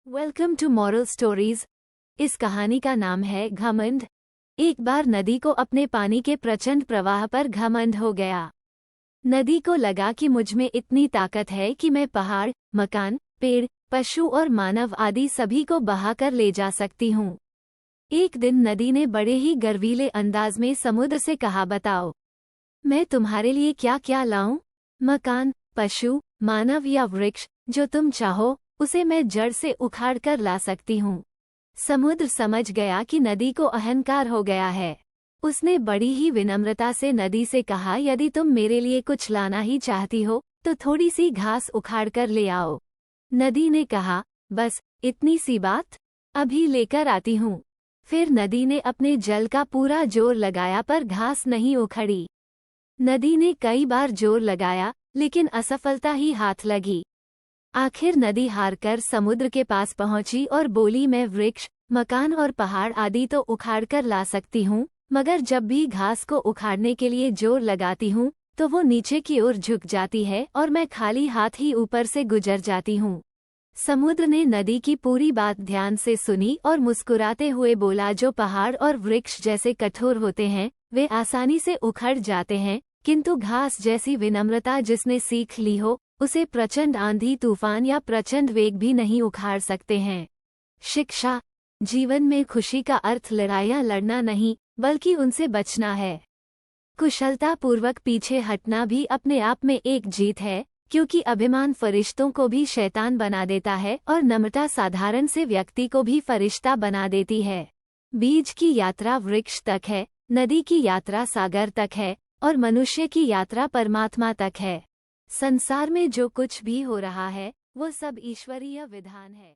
Welcome to moral stories. इस कहानी का नाम है घमंड। एक बार नदी को अपने पानी के प्रचंड प्रवाह पर घमंड हो गया। नदी को लगा कि मुझ में इतनी ताकत है कि मैं पहाड़, मकान, पेड़, पशु और मानव आदि सभी को बहाकर ले जा सकती हूँ। एक दिन नदी ने बड़े ही गर्वीले अंदाज में समुद्र से कहा, बताओ मैं तुम्हारे लिए क्या क्या लाऊं? मकान, पशु, मानव या वृक्ष, जो तुम चाहो उसे मैं जड़ से उखाड़ कर ला सकती हूँ। समुद्र समझ गया कि नदी को अहंकार हो गया है। उसने बड़ी ही विनम्रता से नदी से कहा, यदि तुम मेरे लिए कुछ लाना ही चाहती हो तो थोड़ी सी घास उखाड़ कर ले आओ। नदी ने कहा, बस इतनी सी बात, अभी लेकर आती हूँ। फिर नदी ने अपने जल का पूरा जोर लगाया पर घास नहीं उखड़ी। नदी ने कई बार जोर लगाया लेकिन असफलता ही हाथ लगी। आखिर नदी हारकर समुद्र के पास पहुंची और बोली, मैं वृक्ष, मकान और पहाड़ आदि तो उखाड़ कर ला सकती हूँ, मगर जब भी घास को उखाड़ने के लिए जोर लगाती हूँ तो वो नीचे की ओर झुक जाती है और मैं खाली हाथ ही ऊपर से गुजर जाती हूँ। समुद्र ने नदी की पूरी बात ध्यान से सुनी और मुस्कुराते हुए बोला, जो पहाड़ और वृक्ष जैसे कठोर होते हैं वे आसानी से उखड़ जाते हैं, किंतु घास जैसी विनम्रता जिसने सीख ली हो उसे प्रचंड आंधी तूफान या प्रचंड वेग भी नहीं उखाड़ सकते हैं। शिक्षा। जीवन में खुशी का अर्थ लड़ाइयाँ लड़ना नहीं बल्कि उनसे बचना है। कुशलतापूर्वक पीछे हटना भी अपने आप में एक जीत है, क्योंकि अभिमान फरिश्तों को भी शैतान बना देता है और नम्रता साधारण से व्यक्ति को भी फरिश्ता बना देती है। बीज की यात्रा वृक्ष तक है, नदी की यात्रा सागर तक है और मनुष्य की यात्रा परमात्मा तक है। संसार में जो कुछ भी हो रहा है वो सब ईश्वरीय विधान है।